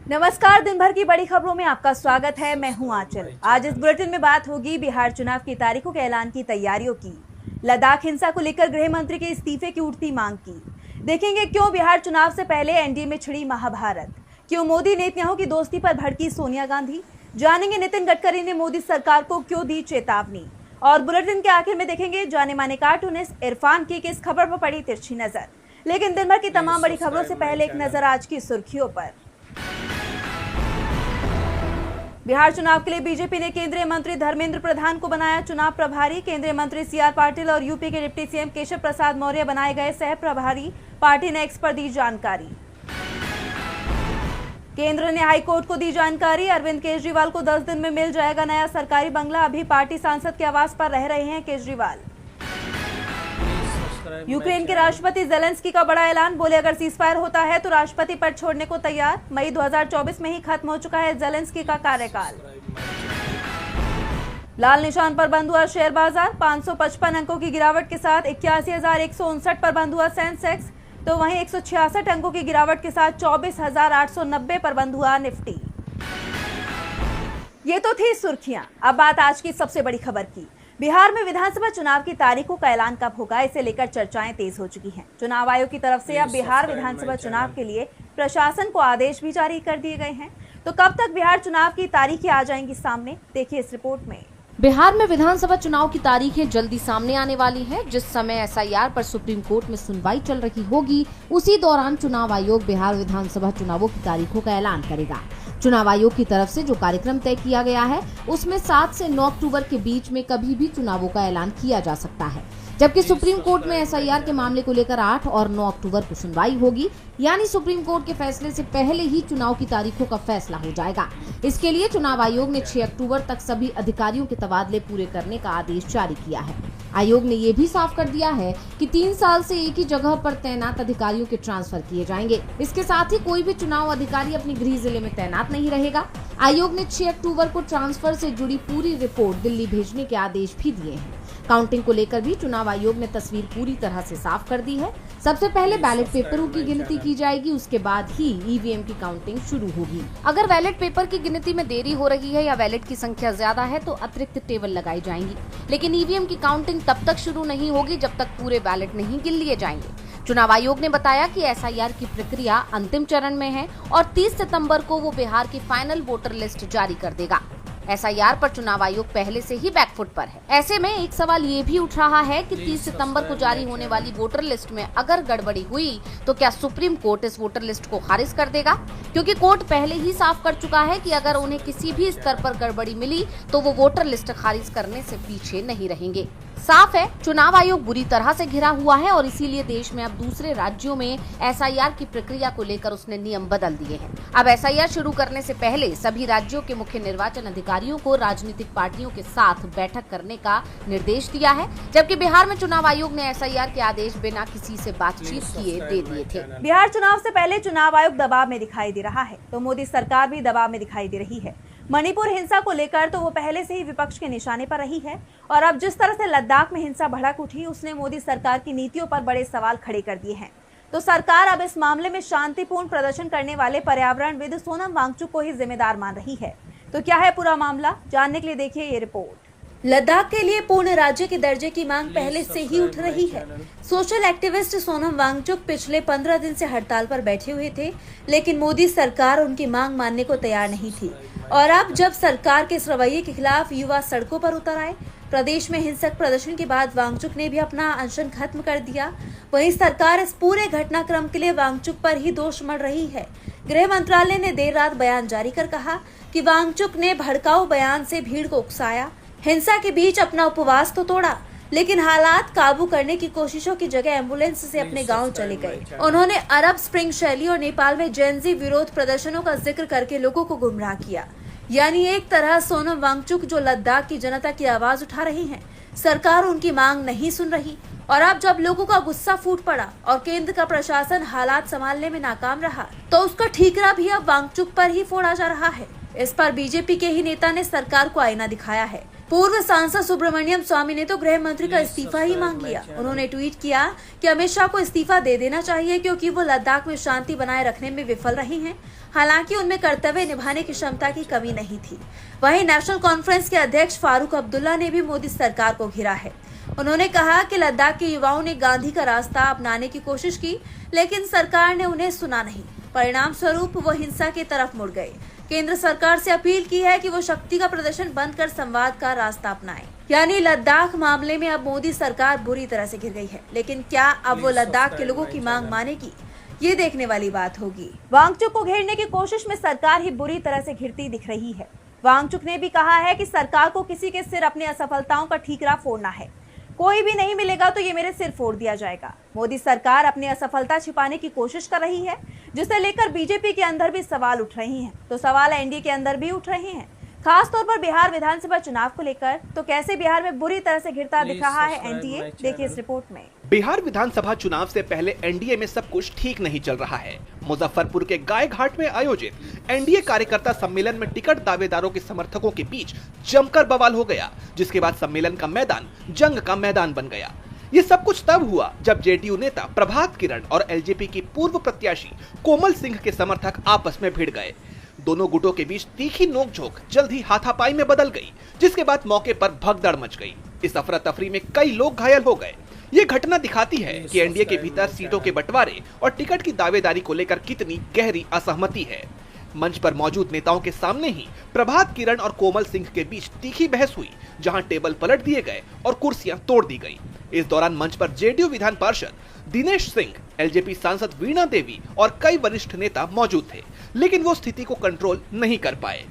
नमस्कार, दिन भर की बड़ी खबरों में आपका स्वागत है। मैं हूं आंचल। आज इस बुलेटिन में बात होगी बिहार चुनाव की तारीखों के ऐलान की तैयारियों की, लद्दाख हिंसा को लेकर गृह मंत्री के इस्तीफे की उठती मांग की, देखेंगे क्यों बिहार चुनाव से पहले एनडीए में छिड़ी महाभारत, क्यों मोदी नेतन्याहू की दोस्ती पर भड़की सोनिया गांधी, जानेंगे नितिन गडकरी ने मोदी सरकार को क्यों दी चेतावनी, और बुलेटिन के आखिर में देखेंगे जाने माने कार्टूनिस्ट इरफान की किस खबर पर पड़ी तिरछी नजर। लेकिन दिन भर की तमाम बड़ी खबरों से पहले एक नजर आज की सुर्खियों पर। बिहार चुनाव के लिए बीजेपी ने केंद्रीय मंत्री धर्मेंद्र प्रधान को बनाया चुनाव प्रभारी। केंद्रीय मंत्री सीआर पाटिल और यूपी के डिप्टी सीएम केशव प्रसाद मौर्य बनाए गए सह प्रभारी। पार्टी ने एक्स पर दी जानकारी। केंद्र ने हाईकोर्ट को दी जानकारी, अरविंद केजरीवाल को 10 दिन में मिल जाएगा नया सरकारी बंगला। अभी पार्टी सांसद के आवास पर रह रहे हैं केजरीवाल। यूक्रेन के राष्ट्रपति जेलेंस्की का बड़ा ऐलान, बोले अगर सीजफायर होता है तो राष्ट्रपति पद छोड़ने को तैयार। मई 2024 में ही खत्म हो चुका है जेलेंस्की का कार्यकाल। लाल निशान पर बंद हुआ शेयर बाजार, 555 अंकों की गिरावट के साथ 81,159 पर बंद हुआ सेंसेक्स, तो वहीं 166 अंकों की गिरावट के साथ 24,890 पर बंद हुआ निफ्टी। ये तो थी सुर्खियां। अब बात आज की सबसे बड़ी खबर की। बिहार में विधानसभा चुनाव की तारीखों का ऐलान कब होगा, इसे लेकर चर्चाएं तेज हो चुकी हैं। चुनाव आयोग की तरफ से अब बिहार विधानसभा चुनाव के लिए प्रशासन को आदेश भी जारी कर दिए गए हैं। तो कब तक बिहार चुनाव की तारीखें आ जाएंगी सामने, देखिए इस रिपोर्ट में। बिहार में विधानसभा चुनाव की तारीखें जल्दी सामने आने वाली हैं। जिस समय एसआईआर पर सुप्रीम कोर्ट में सुनवाई चल रही होगी, उसी दौरान चुनाव आयोग बिहार विधानसभा चुनावों की तारीखों का ऐलान करेगा। चुनाव आयोग की तरफ से जो कार्यक्रम तय किया गया है, उसमें 7 से 9 अक्टूबर के बीच में कभी भी चुनावों का ऐलान किया जा सकता है, जबकि सुप्रीम कोर्ट में एसआईआर के मामले को लेकर 8 और 9 अक्टूबर को सुनवाई होगी। यानी सुप्रीम कोर्ट के फैसले से पहले ही चुनाव की तारीखों का फैसला हो जाएगा। इसके लिए चुनाव आयोग ने 6 अक्टूबर तक सभी अधिकारियों के तबादले पूरे करने का आदेश जारी किया है। आयोग ने ये भी साफ कर दिया है कि 3 साल से एक ही जगह पर तैनात अधिकारियों के ट्रांसफर किए जाएंगे। इसके साथ ही कोई भी चुनाव अधिकारी अपने गृह जिले में तैनात नहीं रहेगा। आयोग ने 6 अक्टूबर को ट्रांसफर से जुड़ी पूरी रिपोर्ट दिल्ली भेजने के आदेश भी दिए हैं। काउंटिंग को लेकर भी चुनाव आयोग ने तस्वीर पूरी तरह से साफ कर दी है। सबसे पहले बैलेट पेपरों की गिनती की जाएगी, उसके बाद ही ईवीएम की काउंटिंग शुरू होगी। अगर बैलेट पेपर की गिनती में देरी हो रही है या बैलेट की संख्या ज्यादा है तो अतिरिक्त टेबल लगाई जाएंगी, लेकिन ईवीएम की काउंटिंग तब तक शुरू नहीं होगी जब तक पूरे बैलेट नहीं गिन लिए जाएंगे। चुनाव आयोग ने बताया कि एसआईआर की प्रक्रिया अंतिम चरण में है और 30 सितंबर को वो बिहार की फाइनल वोटर लिस्ट जारी कर देगा। एसआईआर पर चुनाव आयोग पहले से ही बैकफुट पर है। ऐसे में एक सवाल ये भी उठ रहा है कि 30 सितंबर को जारी होने वाली वोटर लिस्ट में अगर गड़बड़ी हुई तो क्या सुप्रीम कोर्ट इस वोटर लिस्ट को खारिज कर देगा? क्योंकि कोर्ट पहले ही साफ कर चुका है कि अगर उन्हें किसी भी स्तर पर गड़बड़ी मिली तो वो वोटर लिस्ट खारिज करने से पीछे नहीं रहेंगे। साफ है, चुनाव आयोग बुरी तरह से घिरा हुआ है और इसीलिए देश में अब दूसरे राज्यों में एसआईआर की प्रक्रिया को लेकर उसने नियम बदल दिए हैं। अब एसआईआर शुरू करने से पहले सभी राज्यों के मुख्य निर्वाचन अधिकारियों को राजनीतिक पार्टियों के साथ बैठक करने का निर्देश दिया है, जबकि बिहार में चुनाव आयोग ने एसआईआर के आदेश बिना किसी से बातचीत किए दे दिए थे। बिहार चुनाव से पहले चुनाव आयोग दबाव में दिखाई दे रहा है, तो मोदी सरकार भी दबाव में दिखाई दे रही है। मणिपुर हिंसा को लेकर तो वो पहले से ही विपक्ष के निशाने पर रही है, और अब जिस तरह से लद्दाख में हिंसा भड़क उठी, उसने मोदी सरकार की नीतियों पर बड़े सवाल खड़े कर दिए हैं। तो सरकार अब इस मामले में शांतिपूर्ण प्रदर्शन करने वाले पर्यावरणविद सोनम वांगचुक को ही जिम्मेदार मान रही है। तो क्या है पूरा मामला, जानने के लिए देखिए ये रिपोर्ट। लद्दाख के लिए पूर्ण राज्य के दर्जे की मांग पहले से ही उठ रही है। सोशल एक्टिविस्ट सोनम वांगचुक पिछले 15 दिन से हड़ताल पर बैठे हुए थे, लेकिन मोदी सरकार उनकी मांग मानने को तैयार नहीं थी। और अब जब सरकार के इस रवैये के खिलाफ युवा सड़कों पर उतर आए, प्रदेश में हिंसक प्रदर्शन के बाद वांगचुक ने भी अपना अनशन खत्म कर दिया। वहीं सरकार इस पूरे घटनाक्रम के लिए वांगचुक पर ही दोष मढ़ रही है। गृह मंत्रालय ने देर रात बयान जारी कर कहा कि वांगचुक ने भड़काऊ बयान से भीड़ को उकसाया, हिंसा के बीच अपना उपवास तो तोड़ा, लेकिन हालात काबू करने की कोशिशों की जगह एम्बुलेंस से अपने गांव चले गए। उन्होंने अरब स्प्रिंग शैली और नेपाल में जेनजी विरोध प्रदर्शनों का जिक्र करके लोगों को गुमराह किया। यानी एक तरह सोनम वांगचुक जो लद्दाख की जनता की आवाज उठा रही हैं, सरकार उनकी मांग नहीं सुन रही। और अब जब लोगों का गुस्सा फूट पड़ा और केंद्र का प्रशासन हालात संभालने में नाकाम रहा, तो उसका ठीकरा भी अब वांगचुक पर ही फोड़ा जा रहा है। इस पर बीजेपी के ही नेता ने सरकार को आईना दिखाया है। पूर्व सांसद सुब्रमण्यम स्वामी ने तो गृह मंत्री का इस्तीफा ही मांग लिया। उन्होंने ट्वीट किया कि अमित शाह को इस्तीफा दे देना चाहिए क्योंकि वो लद्दाख में शांति बनाए रखने में विफल रही हैं। हालांकि उनमें कर्तव्य निभाने की क्षमता की कमी नहीं थी। वहीं नेशनल कॉन्फ्रेंस के अध्यक्ष फारूक अब्दुल्ला ने भी मोदी सरकार को घेरा है। उन्होंने कहा कि लद्दाख के युवाओं ने गांधी का रास्ता अपनाने की कोशिश की, लेकिन सरकार ने उन्हें सुना नहीं। परिणाम स्वरूप वो हिंसा की तरफ मुड़ गए। केंद्र सरकार से अपील की है कि वो शक्ति का प्रदर्शन बंद कर संवाद का रास्ता अपनाए। यानी लद्दाख मामले में अब मोदी सरकार बुरी तरह से घिर गई है, लेकिन क्या अब वो लद्दाख के लोगों की मांग मानेगी, ये देखने वाली बात होगी। वांगचुक को घेरने की कोशिश में सरकार ही बुरी तरह से घिरती दिख रही है। वांगचुक ने भी कहा है कि सरकार को किसी के सिर अपनी असफलताओं का ठीकरा फोड़ना है। कोई भी नहीं मिलेगा तो ये मेरे सिर फोड़ दिया जाएगा। मोदी सरकार अपनी असफलता छिपाने की कोशिश कर रही है, जिसे लेकर बीजेपी के अंदर भी सवाल उठ रहे हैं। तो सवाल एनडीए के अंदर भी उठ रहे हैं, खास तौर पर बिहार विधानसभा चुनाव को लेकर। तो कैसे बिहार में बुरी तरह से घिरता दिख रहा है एनडीए, देखिए इस रिपोर्ट में। बिहार विधानसभा चुनाव से पहले एनडीए में सब कुछ ठीक नहीं चल रहा है। मुजफ्फरपुर के गाय घाट में आयोजित एनडीए कार्यकर्ता सम्मेलन में टिकट दावेदारों के समर्थकों के बीच जमकर बवाल हो गया, जिसके बाद सम्मेलन का मैदान जंग का मैदान बन गया। ये सब कुछ तब हुआ जब जेडीयू नेता प्रभात किरण और एलजेपी की पूर्व प्रत्याशी कोमल सिंह के समर्थक आपस में भिड़ गए। दोनों गुटों के बीच तीखी नोकझोंक जल्द ही हाथापाई में बदल गई, जिसके बाद मौके पर भगदड़ मच गई। इस अफरा तफरी में कई लोग घायल हो गए। ये घटना दिखाती है कि एनडीए के भीतर सीटों के बंटवारे और टिकट की दावेदारी को लेकर कितनी गहरी असहमति है। मंच पर मौजूद नेताओं के सामने ही प्रभात किरण और कोमल सिंह के बीच तीखी बहस हुई, जहां टेबल पलट दिए गए और कुर्सियां तोड़ दी गई। इस दौरान मंच पर जेडीयू विधान पार्षद दिनेश सिंह, एलजेपी सांसद वीणा देवी और कई वरिष्ठ नेता मौजूद थे, लेकिन वो स्थिति को कंट्रोल नहीं कर पाए।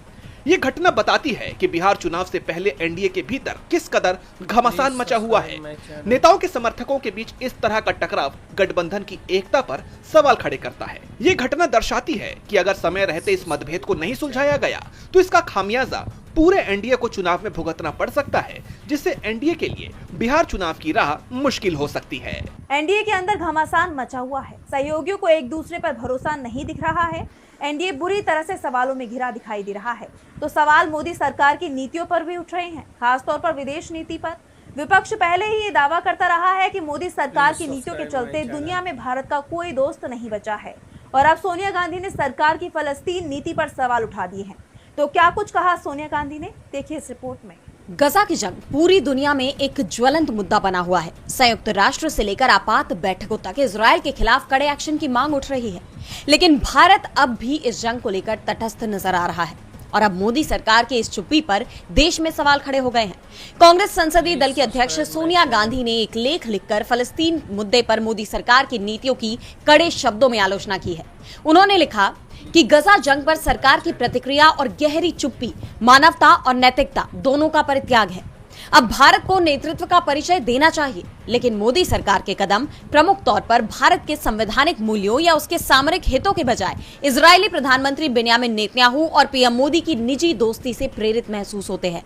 ये घटना बताती है कि बिहार चुनाव से पहले एनडीए के भीतर किस कदर घमासान मचा हुआ है। नेताओं के समर्थकों के बीच इस तरह का टकराव गठबंधन की एकता पर सवाल खड़े करता है। ये घटना दर्शाती है कि अगर समय रहते इस मतभेद को नहीं सुलझाया गया तो इसका खामियाजा पूरे एनडीए को चुनाव में भुगतना पड़ सकता है, जिससे एनडीए के लिए बिहार चुनाव की राह मुश्किल हो सकती है। एनडीए के अंदर घमासान मचा हुआ है। सहयोगियों को एक दूसरे पर भरोसा नहीं दिख रहा है। एनडीए बुरी तरह से सवालों में घिरा दिखाई दे रहा है। तो सवाल मोदी सरकार की नीतियों पर भी उठ रहे हैं, खासतौर पर विदेश नीति पर। विपक्ष पहले ही ये दावा करता रहा है कि मोदी सरकार की नीतियों के चलते दुनिया में भारत का कोई दोस्त नहीं बचा है, और अब सोनिया गांधी ने सरकार की फलस्तीन नीति पर सवाल उठा दिए हैं। तो क्या कुछ कहा सोनिया गांधी ने, देखिए इस रिपोर्ट में। गजा की जंग पूरी दुनिया में एक ज्वलंत मुद्दा बना हुआ है। संयुक्त राष्ट्र से लेकर आपात बैठकों तक इजरायल के खिलाफ कड़े एक्शन की मांग उठ रही है, लेकिन भारत अब भी इस जंग को लेकर तटस्थ नजर आ रहा है। और अब मोदी सरकार के इस चुप्पी पर देश में सवाल खड़े हो गए हैं। कांग्रेस संसदीय दल की अध्यक्ष सोनिया गांधी ने एक लेख लिखकर फलस्तीन मुद्दे पर मोदी सरकार की नीतियों की कड़े शब्दों में आलोचना की है। उन्होंने लिखा कि गजा जंग पर सरकार की प्रतिक्रिया और गहरी चुप्पी मानवता और नैतिकता दोनों का परित्याग है। अब भारत को नेतृत्व का परिचय देना चाहिए, लेकिन मोदी सरकार के कदम प्रमुख तौर पर भारत के संवैधानिक मूल्यों या उसके सामरिक हितों के बजाय इजरायली प्रधानमंत्री बेन्यामिन नेतन्याहू और पीएम मोदी की निजी दोस्ती से प्रेरित महसूस होते हैं।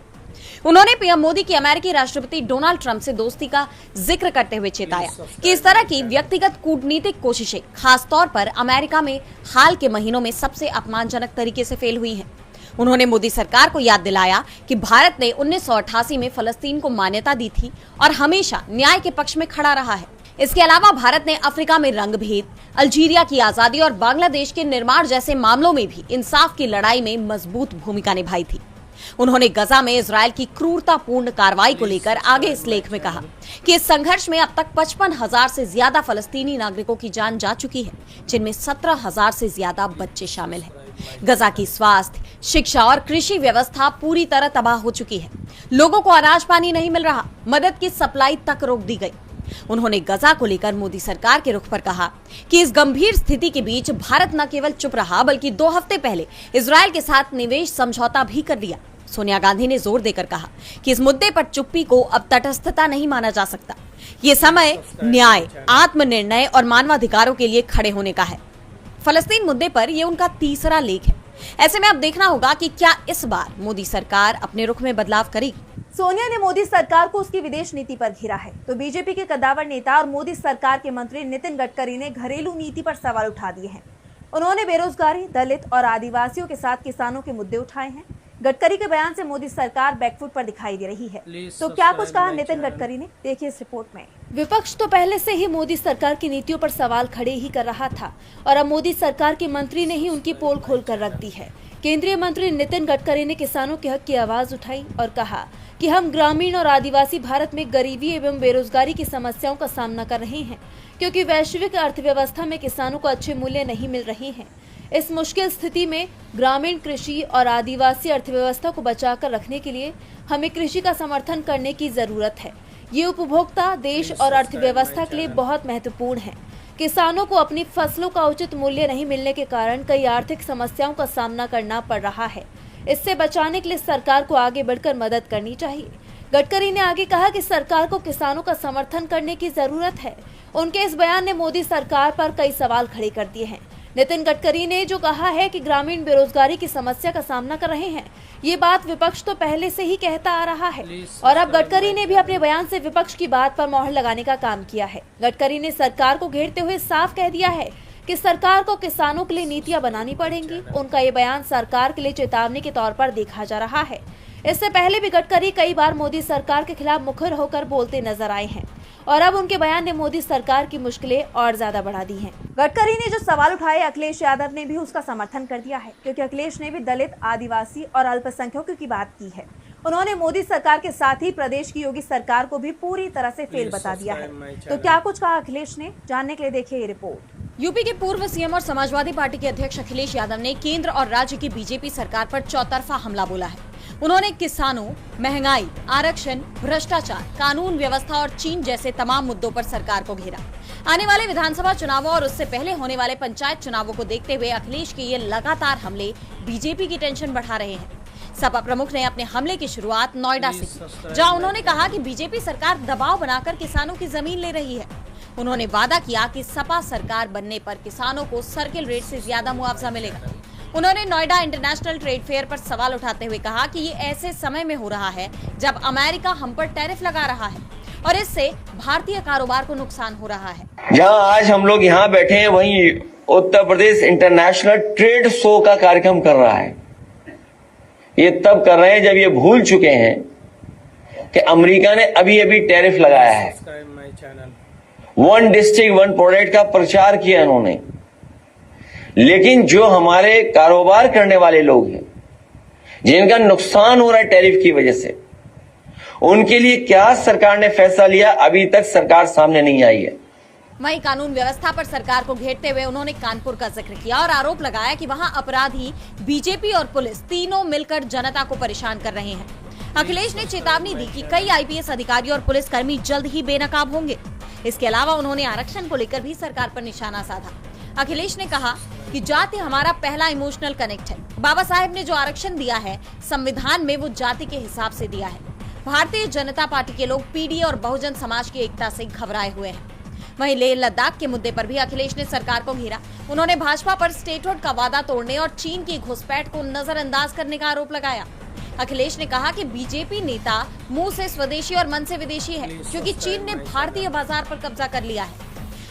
उन्होंने पीएम मोदी की अमेरिकी राष्ट्रपति डोनाल्ड ट्रंप से दोस्ती का जिक्र करते हुए चेताया कि इस तरह की व्यक्तिगत कूटनीतिक कोशिशें खासतौर पर अमेरिका में हाल के महीनों में सबसे अपमानजनक तरीके से फेल हुई हैं। उन्होंने मोदी सरकार को याद दिलाया कि भारत ने 1988 में फलस्तीन को मान्यता दी थी और हमेशा न्याय के पक्ष में खड़ा रहा है। इसके अलावा भारत ने अफ्रीका में रंगभेद, अल्जीरिया की आजादी और बांग्लादेश के निर्माण जैसे मामलों में भी इंसाफ की लड़ाई में मजबूत भूमिका निभाई थी। उन्होंने गजा में इजरायल की क्रूरतापूर्ण कार्रवाई को लेकर आगे इस लेख में कहा कि इस संघर्ष में अब तक 55,000 से ज्यादा फलस्तीनी नागरिकों की जान जा चुकी है, जिनमें 17,000 से ज्यादा बच्चे शामिल हैं। गजा की स्वास्थ्य, शिक्षा और कृषि व्यवस्था पूरी तरह तबाह हो चुकी है। लोगों को अनाज पानी नहीं मिल रहा, मदद की सप्लाई तक रोक दी गई। उन्होंने गजा को लेकर मोदी सरकार के रुख पर कहा कि इस गंभीर स्थिति के बीच भारत न केवल चुप रहा, बल्कि 2 हफ्ते पहले इजरायल के साथ निवेश समझौता भी कर दिया। सोनिया गांधी ने जोर देकर कहा कि इस मुद्दे पर चुप्पी को अब तटस्थता नहीं माना जा सकता। ये समय न्याय, आत्मनिर्णय और मानवाधिकारों के लिए खड़े होने का है। फलस्तीन मुद्दे पर यह उनका तीसरा लेख है। ऐसे में अब देखना होगा कि क्या इस बार मोदी सरकार अपने रुख में बदलाव करेगी। सोनिया ने मोदी सरकार को उसकी विदेश नीति पर घेरा है, तो बीजेपी के कद्दावर नेता और मोदी सरकार के मंत्री नितिन गडकरी ने घरेलू नीति पर सवाल उठा दिए हैं। उन्होंने बेरोजगारी, दलित और आदिवासियों के साथ किसानों के मुद्दे उठाए हैं। गडकरी के बयान से मोदी सरकार बैकफुट पर दिखाई दे रही है। तो क्या कुछ कहा नितिन गडकरी ने, देखिए इस रिपोर्ट में। विपक्ष तो पहले से ही मोदी सरकार की नीतियों पर सवाल खड़े ही कर रहा था और अब मोदी सरकार के मंत्री ने ही उनकी पोल खोल कर रख दी है। केंद्रीय मंत्री नितिन गडकरी ने किसानों के हक की आवाज उठाई और कहा कि हम ग्रामीण और आदिवासी भारत में गरीबी एवं बेरोजगारी की समस्याओं का सामना कर रहे हैं, क्योंकि वैश्विक अर्थव्यवस्था में किसानों को अच्छे मूल्य नहीं मिल रहे हैं। इस मुश्किल स्थिति में ग्रामीण कृषि और आदिवासी अर्थव्यवस्था को बचाकर रखने के लिए हमें कृषि का समर्थन करने की जरूरत है। ये उपभोक्ता, देश और अर्थव्यवस्था के लिए बहुत महत्वपूर्ण है। किसानों को अपनी फसलों का उचित मूल्य नहीं मिलने के कारण कई आर्थिक समस्याओं का सामना करना पड़ रहा है। इससे बचाने के लिए सरकार को आगे बढ़कर मदद करनी चाहिए। गडकरी ने आगे कहा कि सरकार को किसानों का समर्थन करने की जरूरत है। उनके इस बयान ने मोदी सरकार पर कई सवाल खड़े कर दिए हैं। नितिन गडकरी ने जो कहा है कि ग्रामीण बेरोजगारी की समस्या का सामना कर रहे हैं, ये बात विपक्ष तो पहले से ही कहता आ रहा है और अब गडकरी ने भी अपने बयान से विपक्ष की बात पर मोहर लगाने का काम किया है। गडकरी ने सरकार को घेरते हुए साफ कह दिया है कि सरकार को किसानों के लिए नीतियां बनानी पड़ेंगी। उनका ये बयान सरकार के लिए चेतावनी के तौर पर देखा जा रहा है। इससे पहले भी गडकरी कई बार मोदी सरकार के खिलाफ मुखर होकर बोलते नजर आए हैं और अब उनके बयान ने मोदी सरकार की मुश्किलें और ज्यादा बढ़ा दी हैं। गडकरी ने जो सवाल उठाए, अखिलेश यादव ने भी उसका समर्थन कर दिया है, क्योंकि अखिलेश ने भी दलित, आदिवासी और अल्पसंख्यकों की बात की है। उन्होंने मोदी सरकार के साथ ही प्रदेश की योगी सरकार को भी पूरी तरह से फेल बता दिया है। तो क्या कुछ कहा अखिलेश ने, जानने के लिए देखिए ये रिपोर्ट। यूपी के पूर्व सीएम और समाजवादी पार्टी के अध्यक्ष अखिलेश यादव ने केंद्र और राज्य की बीजेपी सरकार पर चौतरफा हमला बोला है। उन्होंने किसानों, महंगाई, आरक्षण, भ्रष्टाचार, कानून व्यवस्था और चीन जैसे तमाम मुद्दों पर सरकार को घेरा। आने वाले विधानसभा चुनावों और उससे पहले होने वाले पंचायत चुनावों को देखते हुए अखिलेश के ये लगातार हमले बीजेपी की टेंशन बढ़ा रहे हैं। सपा प्रमुख ने अपने हमले की शुरुआत नोएडा से की, जहां उन्होंने कहा कि बीजेपी सरकार दबाव बनाकर किसानों की जमीन ले रही है। उन्होंने वादा किया कि सपा सरकार बनने पर किसानों को सर्किल रेट से ज्यादा मुआवजा मिलेगा। उन्होंने नोएडा इंटरनेशनल ट्रेड फेयर पर सवाल उठाते हुए कहा कि ये ऐसे समय में हो रहा है जब अमेरिका हम पर टैरिफ लगा रहा है और इससे भारतीय कारोबार को नुकसान हो रहा है। जहां आज हम लोग यहाँ बैठे हैं, वहीं Uttar Pradesh international trade show का कार्यक्रम कर रहा है। ये तब कर रहे हैं जब ये भूल चुके हैं कि अमेरिका ने अभी अभी टैरिफ लगाया है। वन डिस्ट्रिक्ट वन प्रोडक्ट का प्रचार किया उन्होंने, लेकिन जो हमारे कारोबार करने वाले लोग हैं, जिनका नुकसान हो रहा है टैरिफ की वजह से, उनके लिए क्या सरकार ने फैसला लिया, अभी तक सरकार सामने नहीं आई है। वहीं कानून व्यवस्था पर सरकार को घेरते हुए उन्होंने कानपुर का जिक्र किया और आरोप लगाया कि वहां अपराधी बीजेपी और पुलिस तीनों मिलकर जनता को परेशान कर रहे हैं। अखिलेश ने चेतावनी दी कि कई आईपीएस अधिकारी और पुलिसकर्मी जल्द ही बेनकाब होंगे। इसके अलावा उन्होंने आरक्षण को लेकर भी सरकार पर निशाना साधा। अखिलेश ने कहा कि जाति हमारा पहला इमोशनल कनेक्ट है। बाबा साहेब ने जो आरक्षण दिया है संविधान में, वो जाति के हिसाब से दिया है। भारतीय जनता पार्टी के लोग पीडीए और बहुजन समाज की एकता से घबराए हुए हैं। वहीं लेह लद्दाख के मुद्दे पर भी अखिलेश ने सरकार को घेरा। उन्होंने भाजपा पर स्टेटहुड का वादा तोड़ने और चीन की घुसपैठ को नजरअंदाज करने का आरोप लगाया। अखिलेश ने कहा कि बीजेपी नेता मुंह से स्वदेशी और मन से विदेशी है, क्योंकि चीन ने भारतीय बाजार पर कब्जा कर लिया है।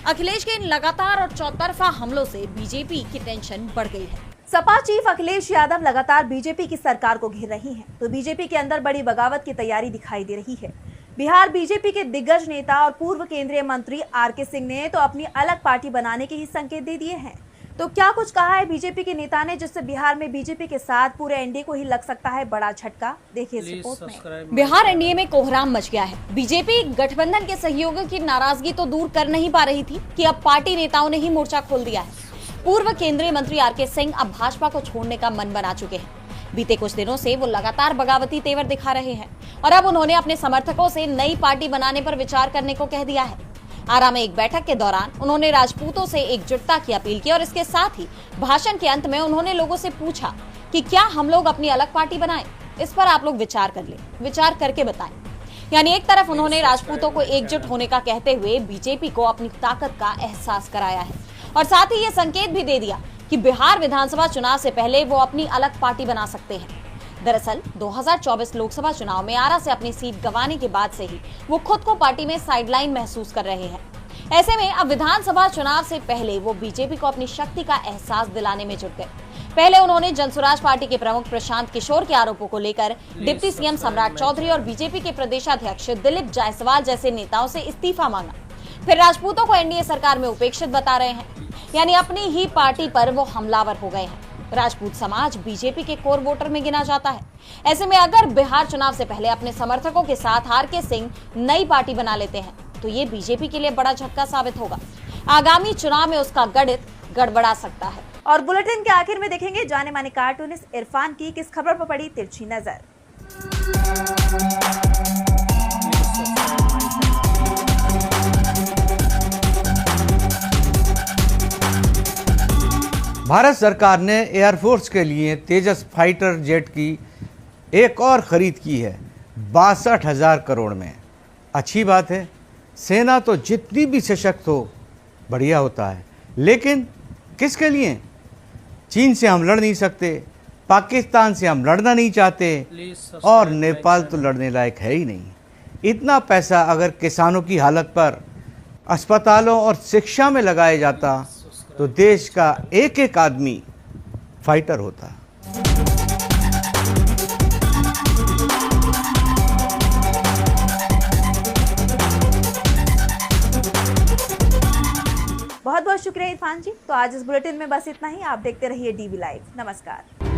अखिलेश के इन लगातार और चौतरफा हमलों से बीजेपी की टेंशन बढ़ गई है। सपा चीफ अखिलेश यादव लगातार बीजेपी की सरकार को घेर रही हैं, तो बीजेपी के अंदर बड़ी बगावत की तैयारी दिखाई दे रही है। बिहार बीजेपी के दिग्गज नेता और पूर्व केंद्रीय मंत्री आरके सिंह ने तो अपनी अलग पार्टी बनाने के ही संकेत दे दिए हैं। तो क्या कुछ कहा है बीजेपी के नेता ने, जिससे बिहार में बीजेपी के साथ पूरे एनडीए को ही लग सकता है बड़ा झटका, देखिए इस रिपोर्ट में। बिहार एनडीए में कोहराम मच गया है। बीजेपी गठबंधन के सहयोगियों की नाराजगी तो दूर कर नहीं पा रही थी कि अब पार्टी नेताओं ने ही मोर्चा खोल दिया है। पूर्व केंद्रीय मंत्री आरके सिंह अब भाजपा को छोड़ने का मन बना चुके हैं। बीते कुछ दिनों से वो लगातार बगावती तेवर दिखा रहे हैं और अब उन्होंने अपने समर्थकों से नई पार्टी बनाने पर विचार करने को कह दिया है। आरा में एक बैठक के दौरान उन्होंने राजपूतों से एकजुटता की अपील की और इसके साथ ही भाषण के अंत में उन्होंने लोगों से पूछा कि क्या हम लोग अपनी अलग पार्टी बनाएं? इस पर आप लोग विचार कर लें, विचार करके बताएं। यानी एक तरफ उन्होंने राजपूतों को एकजुट होने का कहते हुए बीजेपी को अपनी ताकत का एहसास कराया है और साथ ही ये संकेत भी दे दिया कि बिहार विधानसभा चुनाव से पहले वो अपनी अलग पार्टी बना सकते हैं। दरअसल 2024 लोकसभा चुनाव में आरा से अपनी सीट गंवाने के बाद से ही वो खुद को पार्टी में साइडलाइन महसूस कर रहे हैं। ऐसे में अब विधानसभा चुनाव से पहले वो बीजेपी को अपनी शक्ति का एहसास दिलाने में जुट गए। पहले उन्होंने जनसुराज पार्टी के प्रमुख प्रशांत किशोर के आरोपों को लेकर डिप्टी सीएम सम्राट चौधरी और बीजेपी के प्रदेशाध्यक्ष दिलीप जायसवाल जैसे नेताओं से इस्तीफा मांगा। फिर राजपूतों को एनडीए सरकार में उपेक्षित बता रहे हैं, यानी अपनी ही पार्टी पर वो हमलावर हो गए हैं। राजपूत समाज बीजेपी के कोर वोटर में गिना जाता है। ऐसे में अगर बिहार चुनाव से पहले अपने समर्थकों के साथ आरके सिंह नई पार्टी बना लेते हैं तो ये बीजेपी के लिए बड़ा झटका साबित होगा। आगामी चुनाव में उसका गणित गड़बड़ा सकता है। और बुलेटिन के आखिर में देखेंगे जाने माने कार्टूनिस्ट इरफान की किस खबर पर पड़ी तिरछी नजर। भारत सरकार ने एयरफोर्स के लिए तेजस फाइटर जेट की एक और खरीद की है 62,000 करोड़ में। अच्छी बात है, सेना तो जितनी भी सशक्त हो बढ़िया होता है, लेकिन किसके लिए? चीन से हम लड़ नहीं सकते, पाकिस्तान से हम लड़ना नहीं चाहते और नेपाल तो लड़ने लायक है ही नहीं। इतना पैसा अगर किसानों की हालत पर, अस्पतालों और शिक्षा में लगाया जाता तो देश का एक एक आदमी फाइटर होता। बहुत बहुत शुक्रिया इरफान जी। तो आज इस बुलेटिन में बस इतना ही। आप देखते रहिए डीवी लाइव। नमस्कार।